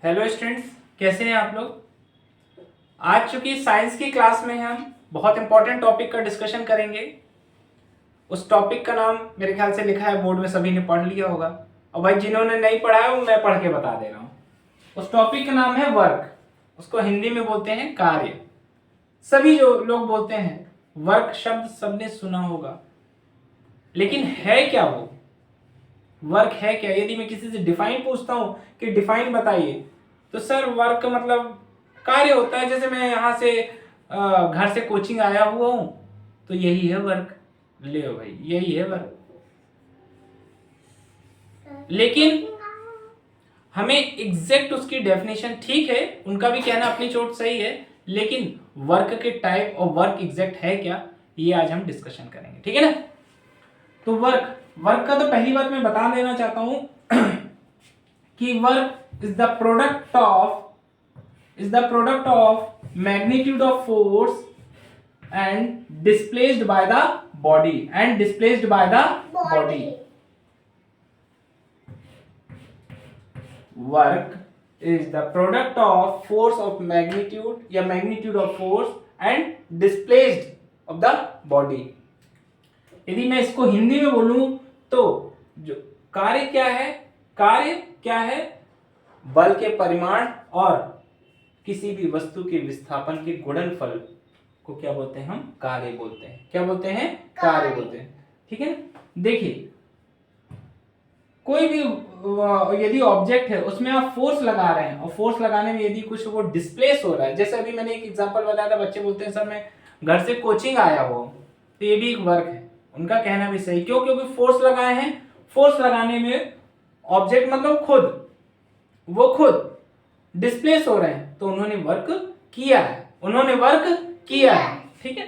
Hello students, कैसे हैं आप लोग। आज चूंकि साइंस की क्लास में हम बहुत इंपॉर्टेंट टॉपिक का डिस्कशन करेंगे। उस टॉपिक का नाम मेरे ख्याल से लिखा है बोर्ड में, सभी ने पढ़ लिया होगा। और भाई जिन्होंने नहीं पढ़ा है वो मैं पढ़ के बता दे रहा हूँ। उस टॉपिक का नाम है वर्क। उसको हिंदी में बोलते हैं कार्य। सभी जो लोग बोलते हैं वर्क शब्द सबने सुना होगा, लेकिन है क्या वो वर्क है क्या। यदि मैं किसी से डिफाइन पूछता हूं कि डिफाइन बताइए, तो सर वर्क मतलब कार्य होता है। जैसे मैं यहाँ से घर से कोचिंग आया हुआ हूं, तो यही है वर्क। ले भाई, यही है वर्क। लेकिन हमें एग्जैक्ट उसकी डेफिनेशन, ठीक है उनका भी कहना अपनी चोट सही है, लेकिन वर्क के टाइप और वर्क एग्जैक्ट है क्या, ये आज हम डिस्कशन करेंगे, ठीक है ना। तो वर्क वर्क का तो पहली बात मैं बता देना चाहता हूं कि work is the product of magnitude of force and displaced by the body work is the product of force of magnitude या magnitude of force and displaced of the body। यदि मैं इसको हिंदी में बोलूं तो जो कार्य क्या है, बल के परिमाण और किसी भी वस्तु के विस्थापन के गुणनफल को क्या बोलते हैं, हम कार्य बोलते हैं। क्या बोलते हैं? कार्य बोलते हैं, ठीक है ना। देखिए, कोई भी यदि ऑब्जेक्ट है उसमें आप फोर्स लगा रहे हैं और फोर्स लगाने में यदि कुछ वो डिस्प्लेस हो रहा है, जैसे अभी मैंने एक एग्जांपल बताया था, बच्चे बोलते हैं सर मैं घर से कोचिंग आया हुआ हूं, तो ये भी एक वर्क है। उनका कहना भी सही, क्यों? क्योंकि फोर्स लगाए हैं। फोर्स लगाने में ऑब्जेक्ट मतलब खुद डिस्प्लेस हो रहे हैं, तो उन्होंने वर्क किया है, ठीक है।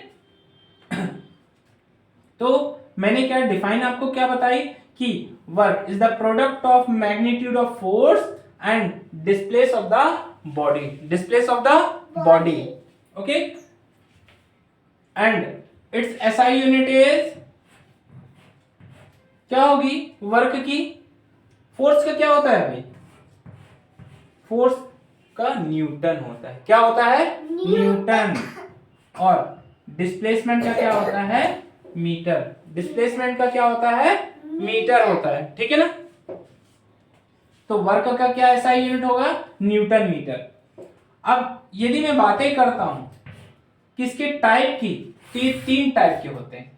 तो मैंने क्या डिफाइन आपको क्या बताई कि work is the product of magnitude of force and displace of the body, okay. And it's SI unit is क्या होगी वर्क की। फोर्स का क्या होता है भाई? फोर्स का न्यूटन होता है। क्या होता है? न्यूटन। और डिस्प्लेसमेंट का क्या होता है? मीटर। डिस्प्लेसमेंट का क्या होता है? मीटर होता है, ठीक है ना। तो वर्क का क्या ऐसा यूनिट होगा? Newton metre. अब यदि मैं बातें करता हूं किसके टाइप की, तो ये 3 टाइप के होते हैं।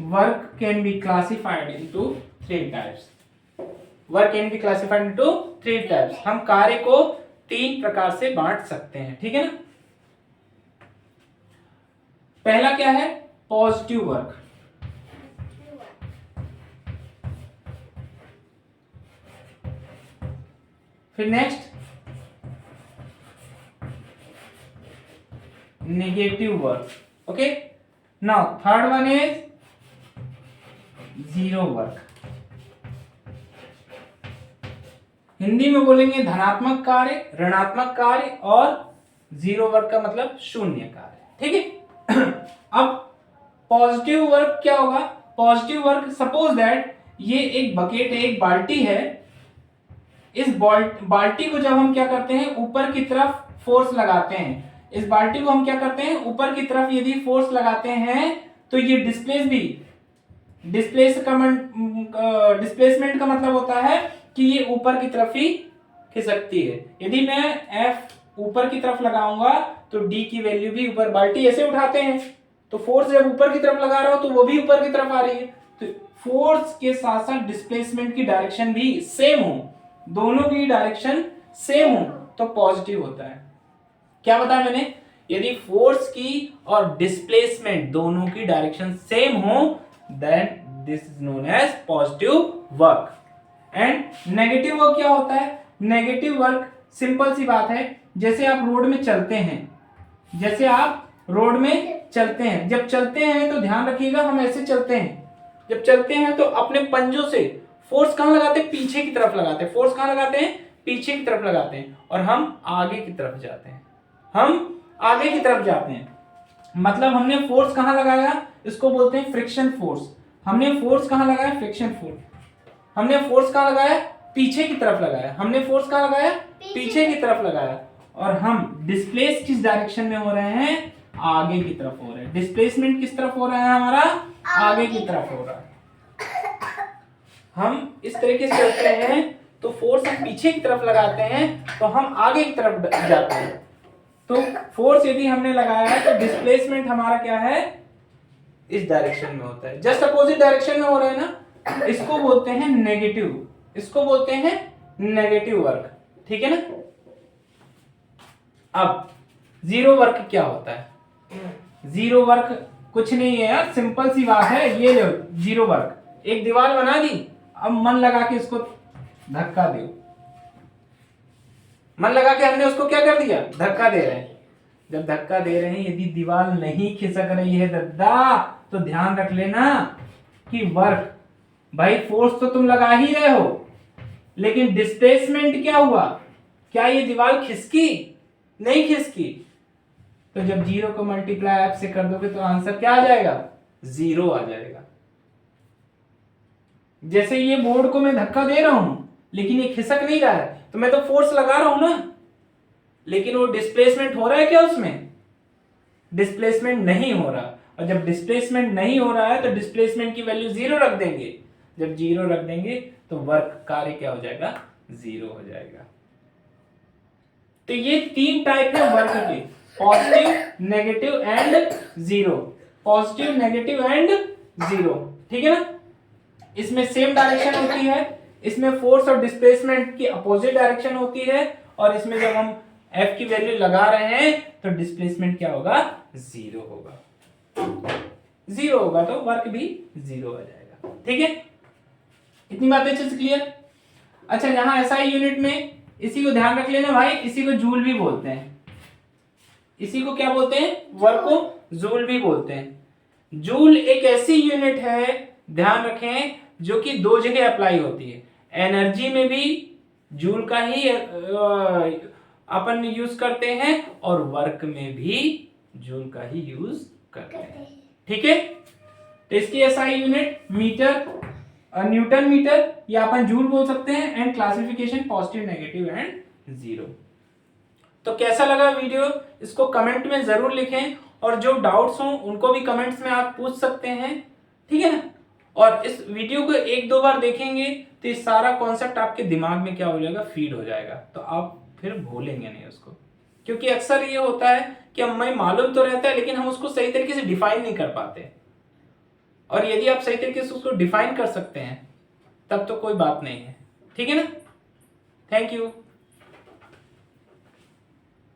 Work can be classified into 3 types. हम कार्य को 3 प्रकार से बांट सकते हैं, ठीक है ना। पहला क्या है? Positive work. फिर next negative work, okay. Now third one is zero work. Hindi में बोलेंगे धनात्मक कार्य, ऋणात्मक कार्य, और जीरो वर्क का मतलब शून्य कार्य, ठीक है। अब पॉजिटिव वर्क क्या होगा? पॉजिटिव वर्क, सपोज दैट ये एक बकेट है, एक बाल्टी है। इस बाल्टी को जब हम क्या करते हैं, ऊपर की तरफ फोर्स लगाते हैं, इस बाल्टी को हम क्या करते हैं, ऊपर की तरफ यदि फोर्स लगाते हैं, तो ये डिस्प्लेसमेंट का मतलब होता है कि ये ऊपर की तरफ ही खिसकती है। यदि मैं F ऊपर की तरफ लगाऊंगा तो D की वैल्यू भी ऊपर, बाल्टी ऐसे उठाते हैं तो फोर्स जब ऊपर की तरफ लगा रहा हो तो वो भी ऊपर की तरफ आ रही है। तो फोर्स के साथ साथ डिस्प्लेसमेंट की डायरेक्शन भी सेम हो, दोनों की डायरेक्शन सेम हो, तो पॉजिटिव होता है। क्या बताया मैंने? यदि फोर्स की और डिस्प्लेसमेंट दोनों की डायरेक्शन सेम हो, then this is known as positive work. And negative work क्या होता है? नेगेटिव वर्क सिंपल सी बात है, जैसे आप रोड में चलते हैं, जब चलते हैं तो ध्यान रखिएगा, हम ऐसे चलते हैं। जब चलते हैं तो अपने पंजों से फोर्स कहां लगाते हैं? पीछे की तरफ लगाते हैं। फोर्स कहां लगाते हैं? पीछे की तरफ लगाते हैं। और हम आगे की तरफ जाते हैं। मतलब हमने फोर्स कहां लगाया? इसको बोलते हैं फ्रिक्शन फोर्स। हमने फोर्स कहां लगाया? Friction force. हमने फोर्स कहाँ लगाया, पीछे की तरफ लगाया, हमने फोर्स कहाँ लगाया, पीछे की तरफ लगाया, और हम डिस्प्लेस किस डायरेक्शन में हो रहे हैं, आगे की तरफ हो रहे हैं। डिस्प्लेसमेंट किस तरफ हो रहा है हमारा, आगे की तरफ हो रहा है। हम इस तरीके से चलते हैं तो फोर्स हम पीछे की तरफ लगाते हैं तो हम आगे की तरफ जाते हैं। तो फोर्स यदि हमने लगाया है तो डिस्प्लेसमेंट हमारा क्या है, इस डायरेक्शन में होता है, जस्ट अपोजिट डायरेक्शन में हो रहा है ना, इसको बोलते हैं नेगेटिव, इसको बोलते हैं नेगेटिव वर्क, ठीक है ना। अब जीरो वर्क क्या होता है, जीरो वर्क कुछ नहीं है यार, सिंपल सी बात है, ये लो जीरो वर्क, एक दीवार बना दी, अब मन लगा के इसको धक्का दो, मन लगा के हमने उसको क्या कर दिया, धक्का दे रहे हैं। जब धक्का दे रहे हैं यदि दीवार नहीं खिसक रही है दद्दा, तो ध्यान रख लेना कि वर्क, भाई फोर्स तो तुम लगा ही रहे हो, लेकिन डिस्प्लेसमेंट क्या हुआ, क्या ये दीवार खिसकी, नहीं खिसकी। तो जब जीरो को मल्टीप्लाई एफ से कर दोगे तो आंसर क्या आ जाएगा, जीरो आ जाएगा। जैसे ये बोर्ड को मैं धक्का दे रहा हूं लेकिन ये खिसक नहीं रहा है, तो मैं तो फोर्स लगा रहा हूं ना, लेकिन वो डिस्प्लेसमेंट हो रहा है क्या, उसमें डिस्प्लेसमेंट नहीं हो रहा। और जब डिस्प्लेसमेंट नहीं हो रहा है तो डिस्प्लेसमेंट की वैल्यू जीरो रख देंगे, जब जीरो रख देंगे तो वर्क कार्य क्या हो जाएगा, जीरो हो जाएगा। तो ये तीन टाइप है वर्क के, positive, negative and zero, positive, negative and zero, ठीक है ना। इसमें सेम डायरेक्शन होती है, इसमें फोर्स और डिस्प्लेसमेंट की अपोजिट डायरेक्शन होती है, और इसमें जब हम F की वैल्यू लगा रहे हैं तो डिस्प्लेसमेंट क्या होगा, जीरो होगा, जीरो होगा तो वर्क भी जीरो आ जाएगा, ठीक है। इतनी बातें अच्छे से क्लियर। अच्छा यहां SI यूनिट में इसी को ध्यान रख लेना भाई, इसी को जूल भी बोलते हैं, इसी को क्या बोलते हैं, वर्क को जूल भी बोलते हैं। जूल एक ऐसी यूनिट है, ध्यान रखें, जो कि दो जगह अप्लाई होती है, एनर्जी में भी जूल का ही अपन यूज करते हैं और वर्क में भी जूल का ही यूज करते हैं, ठीक है। तो इसकी SI unit metre, newton metre, या अपन जूल बोल सकते हैं, and classification positive, negative and zero. तो कैसा लगा वीडियो, इसको कमेंट में जरूर लिखें, और जो डाउट्स हों उनको भी कमेंट्स में आप पूछ सकते हैं, ठीक है ना। और इस वीडियो को एक दो बार देखेंगे तो ये सारा कॉन्सेप्ट आपके दिमाग में क्या हो जाएगा, फीड हो जाएगा, तो आप फिर भूलेंगे नहीं उसको। क्योंकि अक्सर ये होता है कि हमें मालूम तो रहता है लेकिन हम उसको सही तरीके से डिफाइन नहीं कर पाते, और यदि आप सही तरीके से उसको डिफाइन कर सकते हैं तब तो कोई बात नहीं है, ठीक है ना। Thank you.